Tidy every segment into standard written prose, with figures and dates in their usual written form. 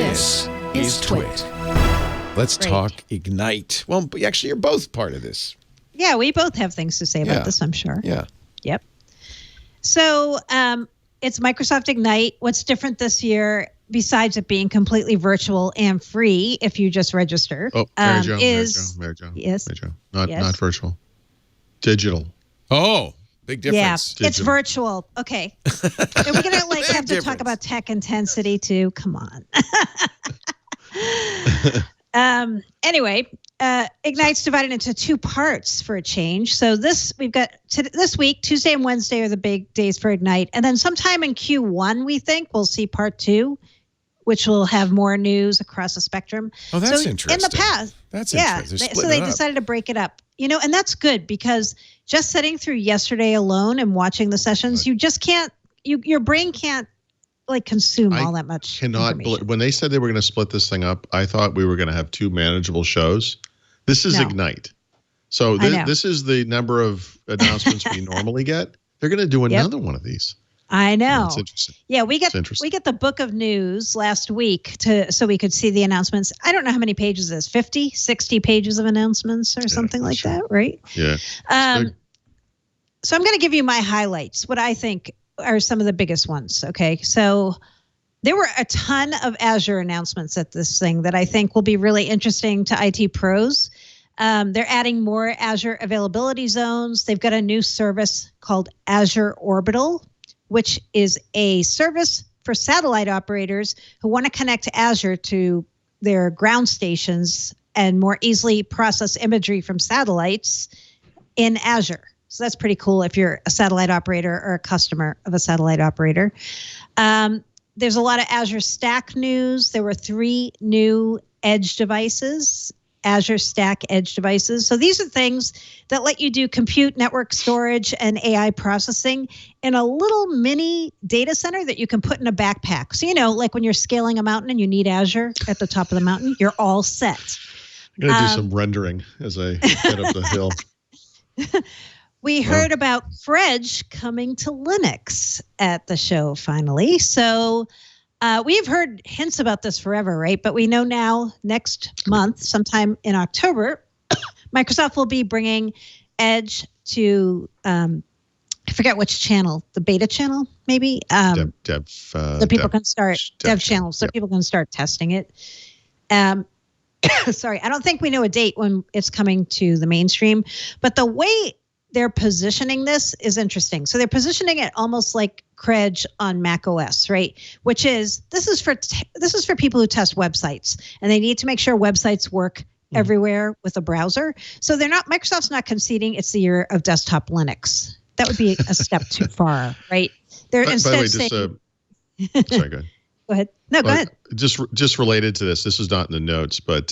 This is TWiT. Let's talk Ignite. Well, actually, you're both part of this. Yeah, we both have things to say about this, I'm sure. Yeah. Yep. So it's Microsoft Ignite. What's different this year, besides it being completely virtual and free if you just register, Mary Jo. Yes. Not virtual. Digital. Oh, big difference. Yeah, it's virtual. Okay. Are we going to have to talk about tech intensity too? Come on. Anyway, Ignite's divided into two parts for a change. So we've got this week, Tuesday and Wednesday are the big days for Ignite. And then sometime in Q1, we think we'll see part 2, which will have more news across the spectrum. Oh, that's interesting. In the past. That's interesting. So they decided to break it up. And that's good because just sitting through yesterday alone and watching the sessions, you just can't, your brain can't consume all that much information. When they said they were going to split this thing up, I thought we were going to have 2 manageable shows. This is Ignite. So this is the number of announcements we normally get. They're going to do another one of these. I know. That's interesting. Yeah, we get the book of news last week so we could see the announcements. I don't know how many pages it is, 50, 60 pages of announcements or something like that, right? Yeah. So I'm going to give you my highlights, what I think are some of the biggest ones. Okay. So there were a ton of Azure announcements at this thing that I think will be really interesting to IT pros. They're adding more Azure availability zones. They've got a new service called Azure Orbital, which is a service for satellite operators who want to connect to Azure to their ground stations and more easily process imagery from satellites in Azure. So that's pretty cool if you're a satellite operator or a customer of a satellite operator. There's a lot of Azure Stack news. There were 3 new edge devices, Azure Stack edge devices. So these are things that let you do compute, network storage, and AI processing in a little mini data center that you can put in a backpack. So, like when you're scaling a mountain and you need Azure at the top of the mountain, you're all set. I'm going to do some rendering as I head up the hill. We heard about Fredge coming to Linux at the show finally. So we've heard hints about this forever, right? But we know now next month, sometime in October, Microsoft will be bringing Edge to, I forget which channel, the beta channel, maybe? Dev channel, so people can start testing it. Sorry, I don't think we know a date when it's coming to the mainstream, but the way they're positioning this is interesting. So they're positioning it almost like Credge on Mac OS, right? Which is this is for people who test websites, and they need to make sure websites work everywhere with a browser. So Microsoft's not conceding it's the year of desktop Linux. That would be a step too far, right? They're instead by the way, sorry, go ahead. Go ahead. No, go ahead. Just related to this is not in the notes, but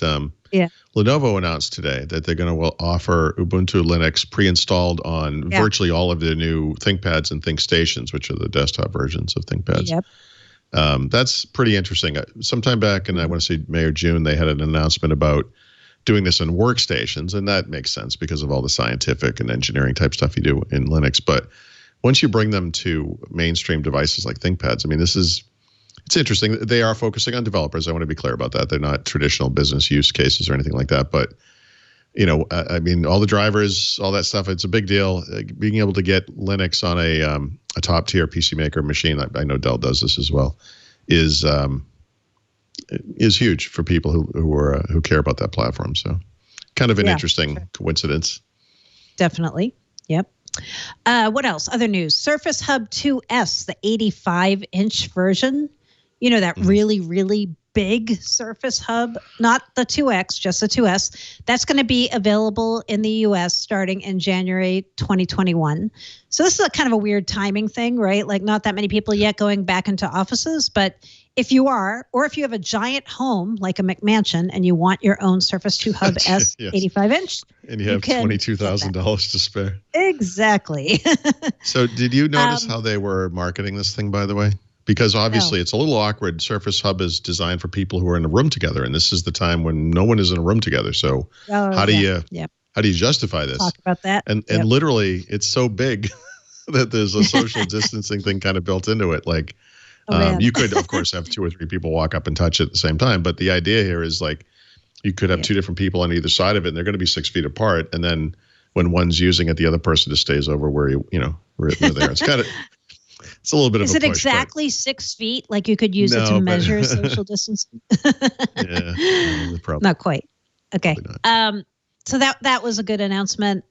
Lenovo announced today that they're going to offer Ubuntu Linux pre-installed on virtually all of their new ThinkPads and ThinkStations, which are the desktop versions of ThinkPads. Yep. That's pretty interesting. Sometime back in, I want to say May or June, they had an announcement about doing this in workstations, and that makes sense because of all the scientific and engineering type stuff you do in Linux. But once you bring them to mainstream devices like ThinkPads, I mean, it's interesting. They are focusing on developers. I want to be clear about that. They're not traditional business use cases or anything like that. But, I mean, all the drivers, all that stuff, it's a big deal. Being able to get Linux on a top-tier PC Maker machine, I know Dell does this as well, is huge for people who care about that platform. So kind of an interesting coincidence. Definitely. Yep. What else? Other news. Surface Hub 2S, the 85-inch version. That really, really big Surface Hub, not the 2X, just the 2S. That's going to be available in the U.S. starting in January 2021. So this is a kind of a weird timing thing, right? Like not that many people yet going back into offices, but if you are, or if you have a giant home like a McMansion and you want your own Surface 2 Hub S 85-inch. And you have $22,000 to spare. Exactly. So did you notice how they were marketing this thing, by the way? Because obviously it's a little awkward. Surface Hub is designed for people who are in a room together, and this is the time when no one is in a room together. So how do you justify this? Talk about that. And literally, it's so big that there's a social distancing thing kind of built into it. Like, You could, of course, have 2 or 3 people walk up and touch it at the same time. But the idea here is like you could have 2 different people on either side of it, and they're going to be 6 feet apart. And then when one's using it, the other person just stays over where we're there. It's kind of, it's a little bit of a push. Is it exactly 6 feet? Like you could use it to measure social distancing? Not quite. Okay. So that was a good announcement.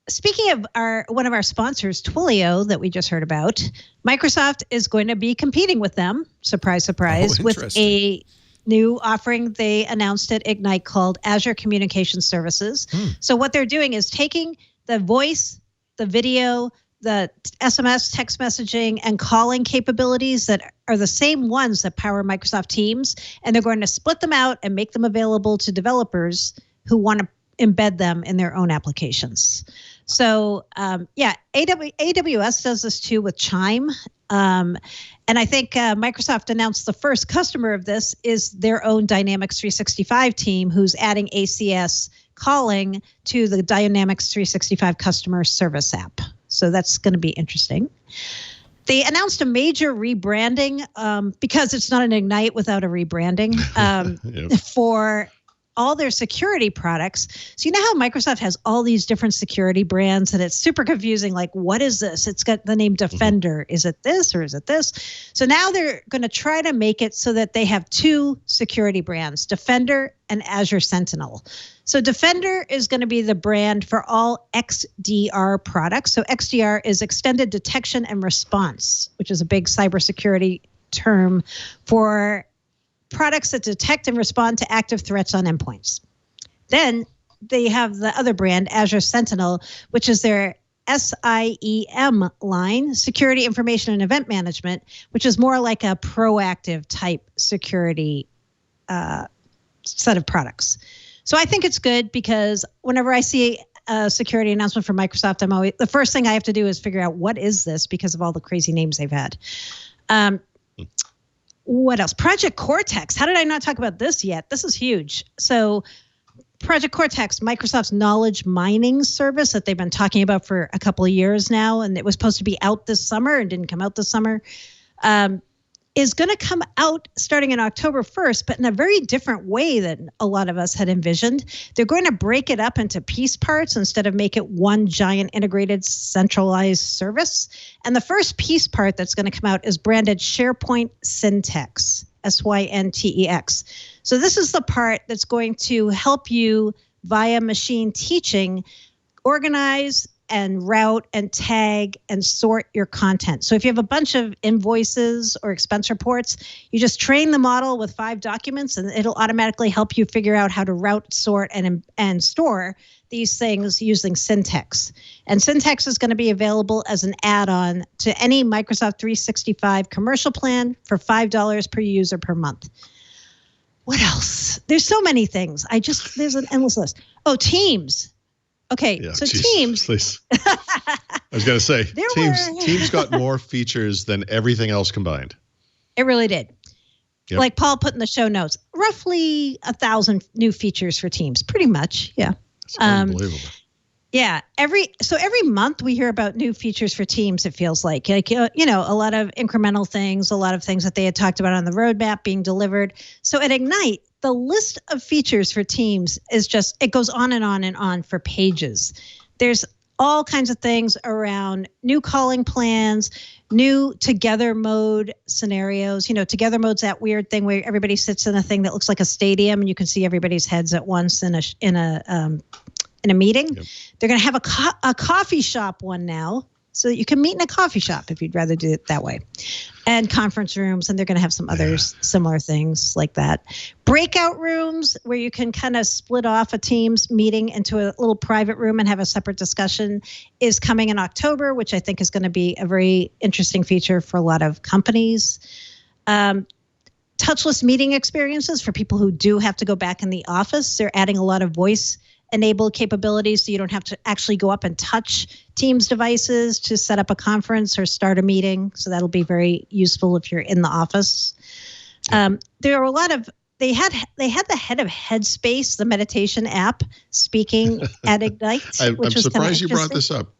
Speaking of one of our sponsors, Twilio, that we just heard about, Microsoft is going to be competing with them, surprise, surprise, with a new offering they announced at Ignite called Azure Communication Services. So what they're doing is taking the voice, the video, the SMS, text messaging, and calling capabilities that are the same ones that power Microsoft Teams, and they're going to split them out and make them available to developers who want to embed them in their own applications. So, AWS does this too with Chime. And I think Microsoft announced the first customer of this is their own Dynamics 365 team, who's adding ACS calling to the Dynamics 365 customer service app. So that's going to be interesting. They announced a major rebranding because it's not an Ignite without a rebranding for all their security products. So you know how Microsoft has all these different security brands and it's super confusing. Like, what is this? It's got the name Defender. Is it this or is it this? So now they're going to try to make it so that they have 2 security brands, Defender and Azure Sentinel. So Defender is going to be the brand for all XDR products. So XDR is Extended Detection and Response, which is a big cybersecurity term for products that detect and respond to active threats on endpoints. Then they have the other brand, Azure Sentinel, which is their SIEM line, Security Information and Event Management, which is more like a proactive type security set of products. So I think it's good because whenever I see a security announcement from Microsoft, the first thing I have to do is figure out what is this because of all the crazy names they've had. What else? Project Cortex. How did I not talk about this yet? This is huge. So Project Cortex, Microsoft's knowledge mining service that they've been talking about for a couple of years now, and it was supposed to be out this summer and didn't come out this summer, is going to come out starting in October 1st, but in a very different way than a lot of us had envisioned. They're going to break it up into piece parts instead of make it one giant integrated centralized service. And the first piece part that's going to come out is branded SharePoint Syntex, SYNTEX. So this is the part that's going to help you via machine teaching organize and route and tag and sort your content. So if you have a bunch of invoices or expense reports, you just train the model with 5 documents and it'll automatically help you figure out how to route, sort, and store these things using Syntex. And Syntex is going to be available as an add-on to any Microsoft 365 commercial plan for $5 per user per month. What else? There's so many things. There's an endless list. Oh, Teams. Okay, so Teams. Please. I was going to say, Teams got more features than everything else combined. It really did. Yep. Like Paul put in the show notes, roughly 1,000 new features for Teams, pretty much. Yeah. That's unbelievable. Yeah. Every month we hear about new features for Teams, it feels like a lot of incremental things, a lot of things that they had talked about on the roadmap being delivered. So at Ignite, the list of features for Teams is it goes on and on and on for pages. There's all kinds of things around new calling plans, new together mode scenarios. Together mode's that weird thing where everybody sits in a thing that looks like a stadium and you can see everybody's heads at once in a meeting. Yep. They're going to have a coffee shop one now, so that you can meet in a coffee shop if you'd rather do it that way. And conference rooms, and they're going to have some other similar things like that. Breakout rooms where you can kind of split off a Teams meeting into a little private room and have a separate discussion is coming in October, which I think is going to be a very interesting feature for a lot of companies. Touchless meeting experiences for people who do have to go back in the office. They're adding a lot of voice enabled capabilities so you don't have to actually go up and touch Teams devices to set up a conference or start a meeting. So that'll be very useful if you're in the office. There are a lot of they had the head of Headspace, the meditation app, speaking at Ignite. I'm surprised you brought this up.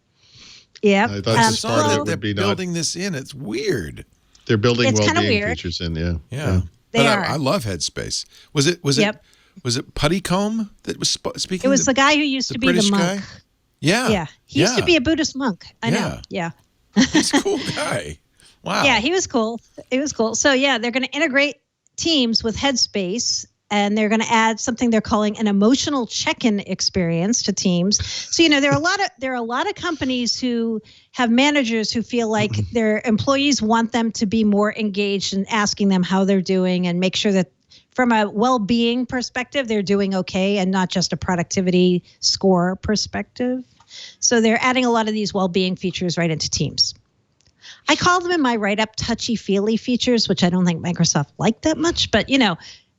Yeah, I thought this part of it would be building this in. It's weird. They're building It's kinda well-being weird. features in. Yeah. Yeah. They But are. I love Headspace. Was it Puttycomb that was speaking? It was the guy who used to be the British monk. guy? Yeah. Yeah. He used to be a Buddhist monk. I know. Yeah. Yeah. He's a cool guy. Wow. Yeah, he was cool. It was cool. So yeah, they're going to integrate Teams with Headspace, and they're going to add something they're calling an emotional check-in experience to Teams. So there are a lot of companies who have managers who feel like their employees want them to be more engaged in asking them how they're doing and make sure that from a well-being perspective they're doing okay and not just a productivity score perspective. So they're adding a lot of these well-being features right into Teams. I call them in my write-up touchy-feely features, which I don't think Microsoft liked that much. But,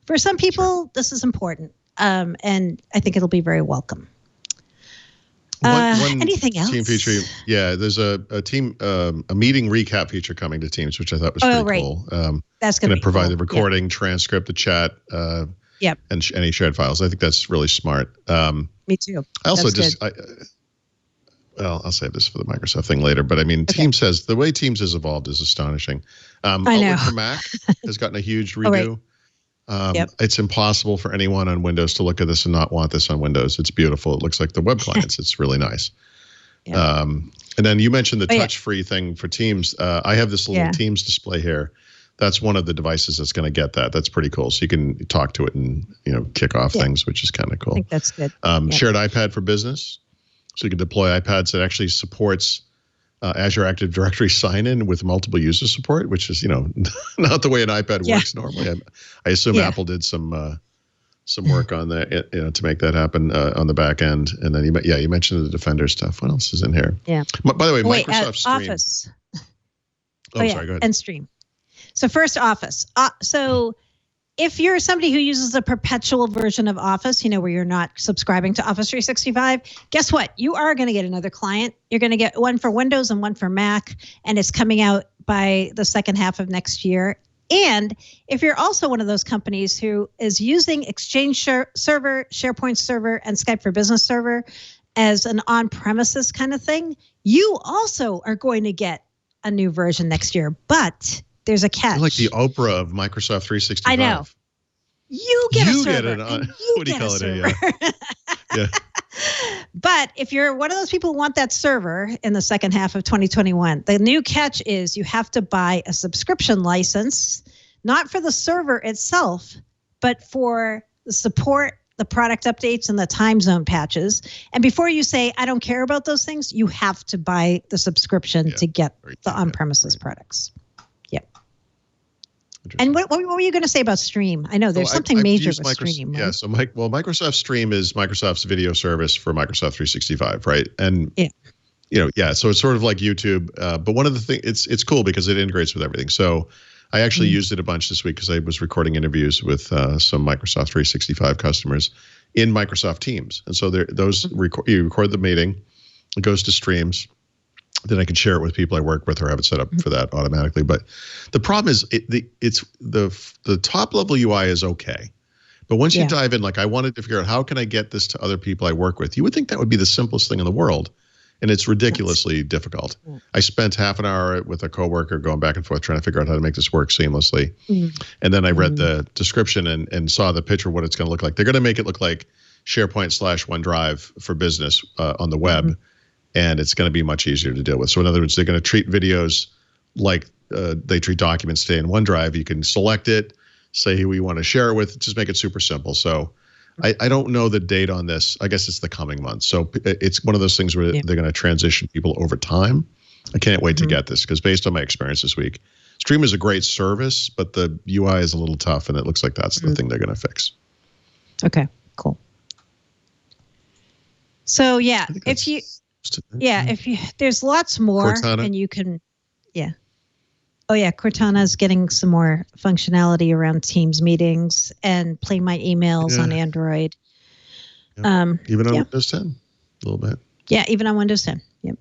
for some people, this is important. And I think it'll be very welcome. One anything else? Team feature. Yeah, there's a meeting recap feature coming to Teams, which I thought was pretty cool. That's going to provide cool. the recording, transcript, the chat, and any shared files. I think that's really smart. Me too. I also I'll save this for the Microsoft thing later, but I mean, Teams the way Teams has evolved is astonishing. I know. Outlook for Mac has gotten a huge redo. It's impossible for anyone on Windows to look at this and not want this on Windows. It's beautiful. It looks like the web clients. It's really nice. And then you mentioned the touch-free thing for Teams. I have this little Teams display here. That's one of the devices that's going to get that. That's pretty cool. So you can talk to it and kick off things, which is kind of cool. I think that's good. Shared iPad for business. So you can deploy iPads that actually supports Azure Active Directory sign-in with multiple user support, which is, not the way an iPad works normally. I assume Apple did some work on that, to make that happen on the back end. And then you mentioned the Defender stuff. What else is in here? Yeah. By the way, Microsoft Stream. Office. Sorry, go ahead. And Stream. So first, Office. So if you're somebody who uses a perpetual version of Office, where you're not subscribing to Office 365, guess what? You are going to get another client. You're going to get one for Windows and one for Mac, and it's coming out by the second half of next year. And if you're also one of those companies who is using Exchange Server, SharePoint Server, and Skype for Business Server as an on-premises kind of thing, you also are going to get a new version next year. But there's a catch. You're like the Oprah of Microsoft 365. I know. You get a server. Get it. What do you call it? Yeah. But if you're one of those people who want that server in the second half of 2021, the new catch is you have to buy a subscription license, not for the server itself, but for the support, the product updates, and the time zone patches. And before you say, I don't care about those things, you have to buy the subscription to get the on-premises products. And what were you going to say about Stream? I know there's something major with Stream. Right? Yeah, so Microsoft Stream is Microsoft's video service for Microsoft 365, right? And so it's sort of like YouTube. But one of the things, it's cool because it integrates with everything. So I actually used it a bunch this week because I was recording interviews with some Microsoft 365 customers in Microsoft Teams, and so you record the meeting, it goes to Streams. Then I can share it with people I work with or have it set up for that automatically. But the problem is it's the top level UI is okay. But once you dive in, like I wanted to figure out how can I get this to other people I work with? You would think that would be the simplest thing in the world. And it's ridiculously difficult. I spent half an hour with a coworker going back and forth trying to figure out how to make this work seamlessly. And then I read the description and saw the picture of what it's going to look like. They're going to make it look like SharePoint / OneDrive for business on the web. And it's going to be much easier to deal with. So in other words, they're going to treat videos like they treat documents today in OneDrive. You can select it, say who you want to share it with, just make it super simple. So I don't know the date on this. I guess it's the coming month. So it's one of those things where they're going to transition people over time. I can't wait to get this because based on my experience this week, Stream is a great service, but the UI is a little tough, and it looks like that's the thing they're going to fix. Okay, cool. So if you there's lots more, Cortana. And you can, Cortana is getting some more functionality around Teams meetings and Play My Emails on Android. Even on Windows 10, a little bit. Yeah, even on Windows 10. Yep.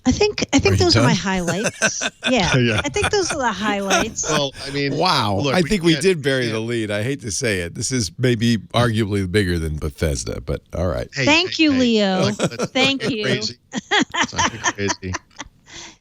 I think those are my highlights. I think those are the highlights. Well, I mean, wow. Look, I think we did bury the lead. I hate to say it. This is maybe arguably bigger than Bethesda, but all right. Thank you, Leo. Thank you. Crazy. It's not crazy.